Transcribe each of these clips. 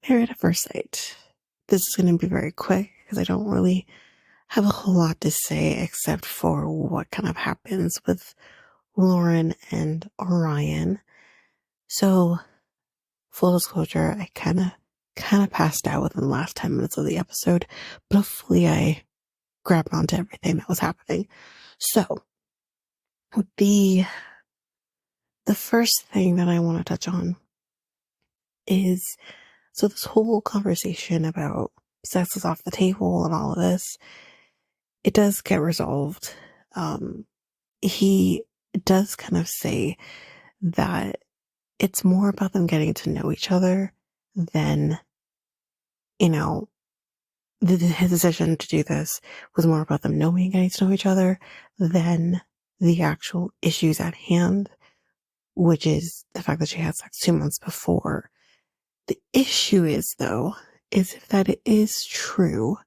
Married at First Sight. This is going to be very quick because I don't really have a whole lot to say except for what kind of happens with Lauren and Orion. So, full disclosure, I kind of passed out within the last 10 minutes of the episode, but hopefully I grabbed onto everything that was happening. So, the first thing that I want to touch on is, so this whole conversation about sex is off the table and all of this, it does get resolved. He does kind of say that it's more about them getting to know each other than, you know, his decision to do this was more about them knowing and getting to know each other than the actual issues at hand, which is the fact that she had sex 2 months before. The issue is, though, is if that it is true,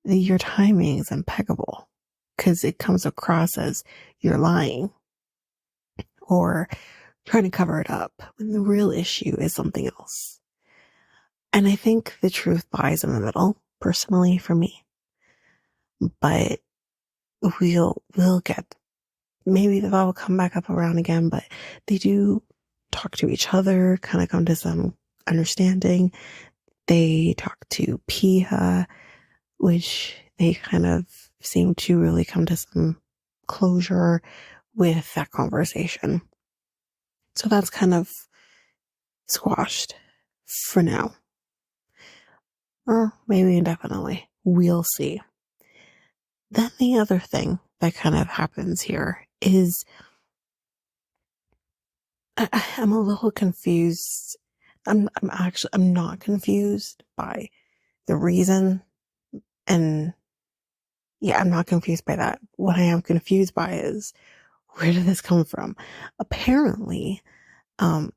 your timing is impeccable because it comes across as you're lying or trying to cover it up when the real issue is something else. And I think the truth lies in the middle, personally, for me. But we'll get, maybe that will come back up around again, but they do talk to each other, kind of come to some understanding. They talk to Pia, which they kind of seem to really come to some closure with that conversation. So that's kind of squashed for now. Or maybe indefinitely. We'll see. Then the other thing that kind of happens here is I'm a little confused. I'm not confused by the reason. And yeah, I'm not confused by that. What I am confused by is, where did this come from? Apparently,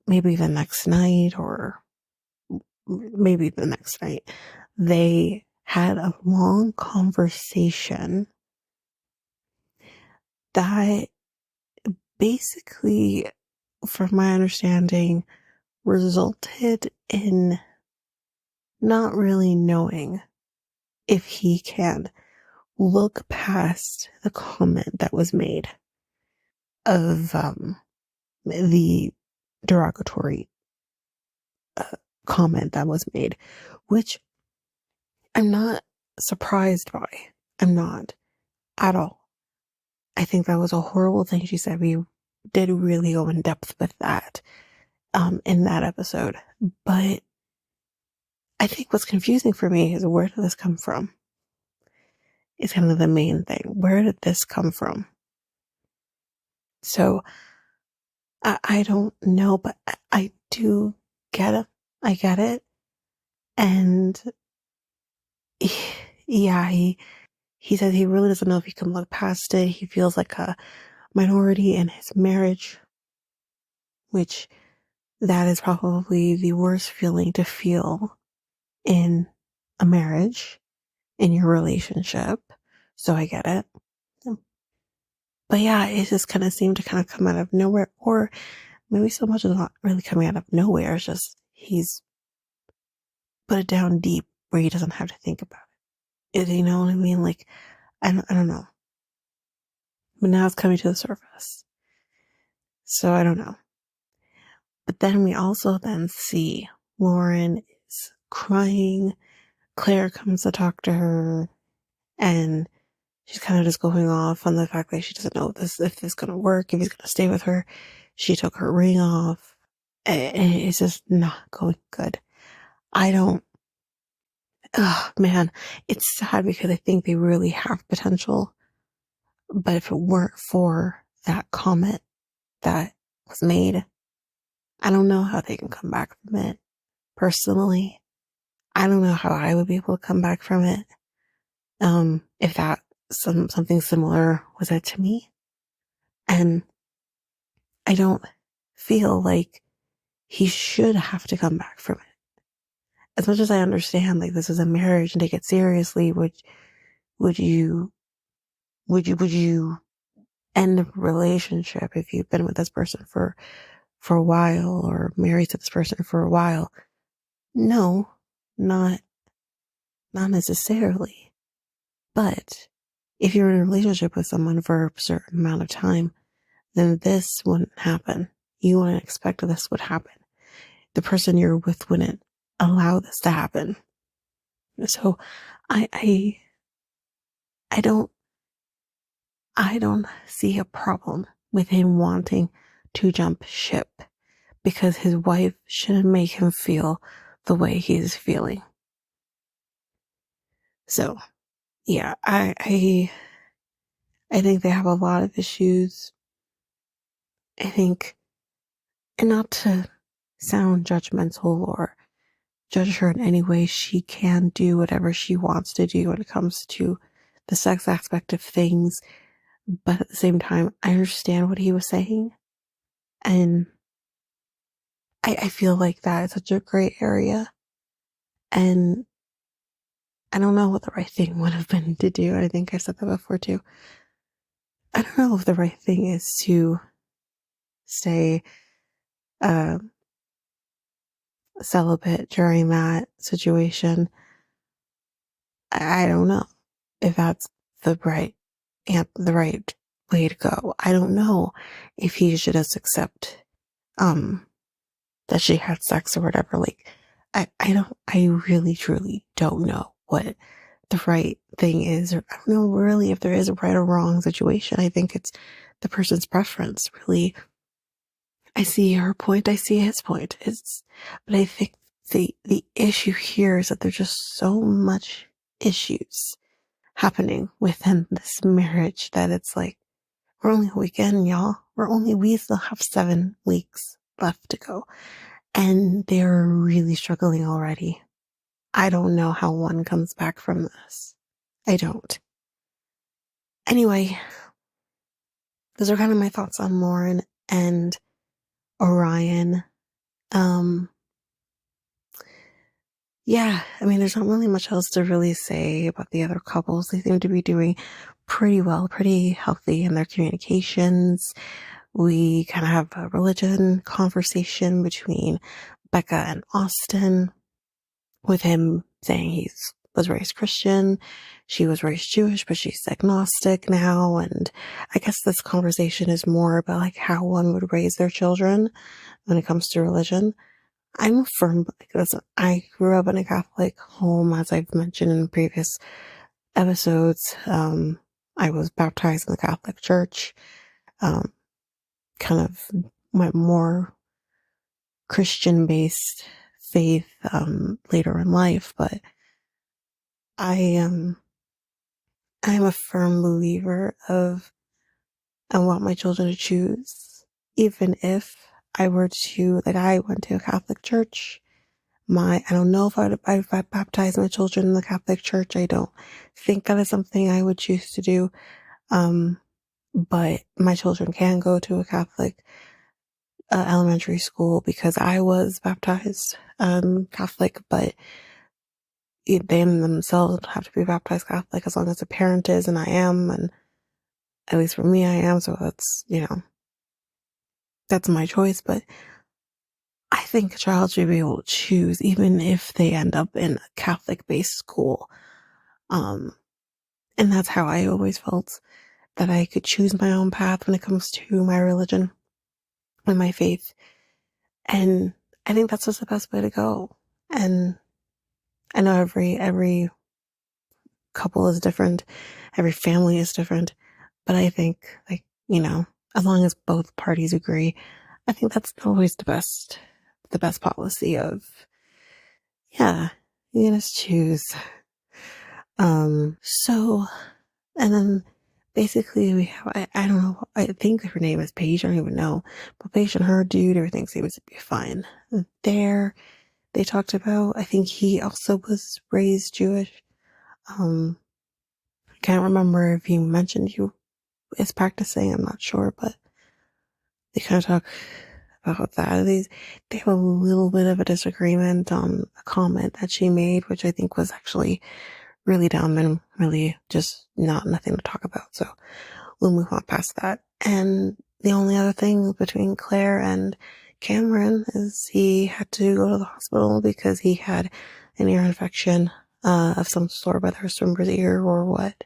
maybe the next night they had a long conversation that basically, from my understanding, resulted in not really knowing if he can look past the comment that was made of the derogatory comment that was made, which I'm not surprised by. I'm not at all. I think that was a horrible thing she said. We did really go in depth with that in that episode. But I think what's confusing for me is, where did this come from? Is kind of the main thing. Where did this come from? So I don't know, but I do get it. I get it. And yeah, he said he really doesn't know if he can look past it. He feels like a minority in his marriage, which that is probably the worst feeling to feel in a marriage, in your relationship. So I get it. But yeah, it just kind of seemed to kind of come out of nowhere, or maybe so much is not really coming out of nowhere. It's just he's put it down deep where he doesn't have to think about it. You know what I mean? Like, I don't know. But now it's coming to the surface. So I don't know. But then we also then see Lauren is crying. Claire comes to talk to her, and she's kind of just going off on the fact that she doesn't know if this is going to work, if he's going to stay with her. She took her ring off, and it's just not going good. Oh man, it's sad because I think they really have potential. But if it weren't for that comment that was made, I don't know how they can come back from it. Personally, I don't know how I would be able to come back from it. If that something similar was said to me. And I don't feel like he should have to come back from it. As much as I understand, like, this is a marriage and take it seriously, would you end a relationship if you've been with this person for a while, or married to this person for a while? No, not not necessarily. But if you're in a relationship with someone for a certain amount of time, then this wouldn't happen. You wouldn't expect this would happen. The person you're with wouldn't allow this to happen. So I I I don't I don't see a problem with him wanting to jump ship because his wife shouldn't make him feel the way he's feeling. So yeah, I think they have a lot of issues. I think, and not to sound judgmental or judge her in any way, she can do whatever she wants to do when it comes to the sex aspect of things. But at the same time, I understand what he was saying. And I feel like that is such a gray area. And I don't know what the right thing would have been to do. I think I said that before too. I don't know if the right thing is to stay uh, celibate during that situation. I don't know if that's the right and the right way to go. I don't know if he should just accept um that she had sex or whatever. Like I really truly don't know what the right thing is, or I don't know really if there is a right or wrong situation. I think it's the person's preference, really. I see her point, I see his point. But I think the issue here is that there's just so much issues happening within this marriage that it's like, we're only a weekend, y'all. We still have 7 weeks left to go. And they're really struggling already. I don't know how one comes back from this. I don't. Anyway, those are kind of my thoughts on Lauren and Orion. Um, yeah, I mean, there's not really much else to really say about the other couples. They seem to be doing pretty well, pretty healthy in their communications. We kind of have a religion conversation between Becca and Austin, with him saying he was raised Christian. She was raised Jewish, but she's agnostic now. And I guess this conversation is more about like how one would raise their children when it comes to religion. I'm firm because I grew up in a Catholic home, as I've mentioned in previous episodes. I was baptized in the Catholic Church. Kind of went more Christian based faith later in life, but I'm a firm believer of I want my children to choose, even if I were to, like, I went to a Catholic church. I don't know if I'd baptize my children in the Catholic Church. I don't think that is something I would choose to do. But my children can go to a Catholic elementary school because I was baptized Catholic, but they themselves don't have to be baptized Catholic as long as the parent is, and I am, and at least for me, I am. So that's, that's my choice. But I think a child should be able to choose, even if they end up in a Catholic-based school. And that's how I always felt, that I could choose my own path when it comes to my religion and my faith. And I think that's just the best way to go. And I know every couple is different, every family is different, but I think, like, as long as both parties agree, I think that's always the best policy of, yeah, you just choose. So, and then basically we have, I don't know, I think her name is Paige, I don't even know, but Paige and her dude, everything seems to be fine. There, they talked about, I think he also was raised Jewish. I can't remember if he mentioned he is practicing, I'm not sure, but they kind of talk about that. They have a little bit of a disagreement on a comment that she made, which I think was actually really dumb and really just nothing to talk about. So we'll move on past that. And the only other thing between Claire and Cameron is he had to go to the hospital because he had an ear infection of some sort, whether it's from his ear or what.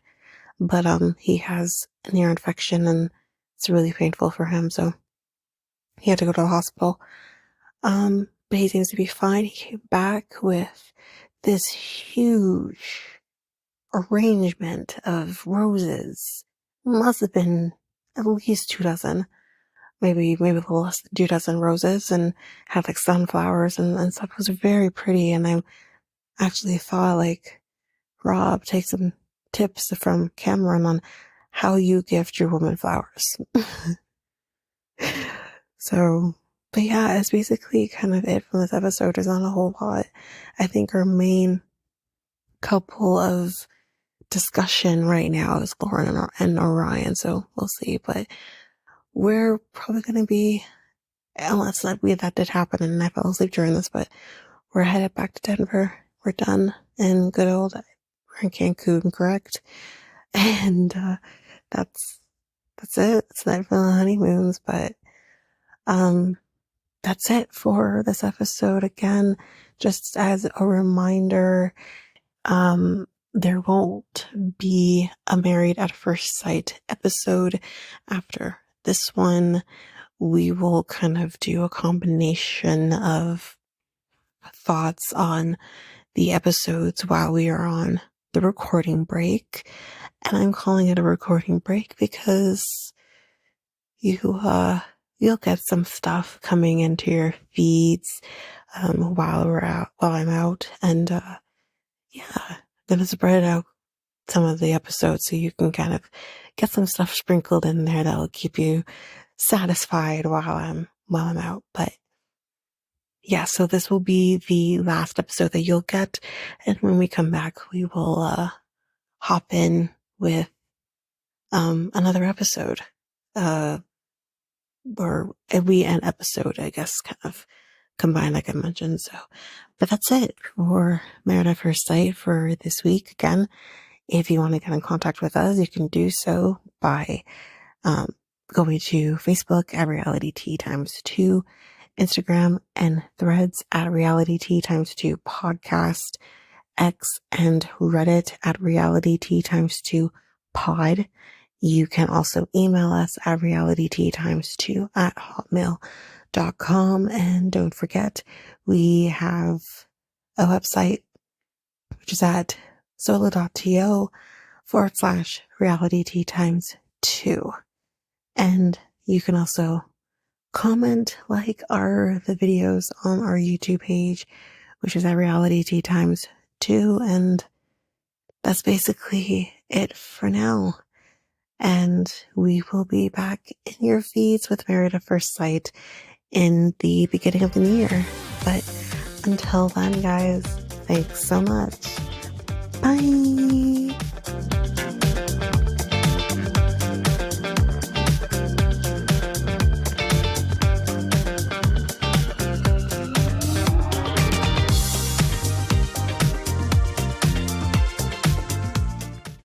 But he has an ear infection and it's really painful for him, so he had to go to the hospital. But he seems to be fine. He came back with this huge arrangement of roses. Must have been at least 2 dozen, maybe a little less than 2 dozen roses, and had like sunflowers and stuff. It was very pretty, and I actually thought, like, Rob, take some tips from Cameron on how you gift your woman flowers. So, but yeah, it's basically kind of it from this episode. There's not a whole lot. I think our main couple of discussion right now is Lauren and Orion, so we'll see. But we're probably going to be, unless that did happen and I fell asleep during this, but we're headed back to Denver. We're done in good old, we're in Cancun, correct? And that's it. It's night for the honeymoons, but that's it for this episode. Again, just as a reminder, there won't be a Married at First Sight episode after this one. We will kind of do a combination of thoughts on the episodes while we are on the recording break. And I'm calling it a recording break because you'll get some stuff coming into your feeds while I'm out, and yeah, gonna spread out some of the episodes so you can kind of get some stuff sprinkled in there that'll keep you satisfied while I'm out. But yeah, so this will be the last episode that you'll get, and when we come back, we will hop in with another episode. Or we an episode, I guess, kind of combined, like I mentioned. So, but that's it for Married at First Sight for this week. Again, if you want to get in contact with us, you can do so by going to Facebook at Reality Tea x2, Instagram and Threads at Reality Tea x2 podcast, X and Reddit at Reality Tea x2 pod. You can also email us at realitytea2 at hotmail.com. And don't forget, we have a website, which is at solo.to/realitytea2. And you can also comment, like the videos on our YouTube page, which is at realitytea2. And that's basically it for now. And we will be back in your feeds with Married at First Sight in the beginning of the new year. But until then, guys, thanks so much. Bye.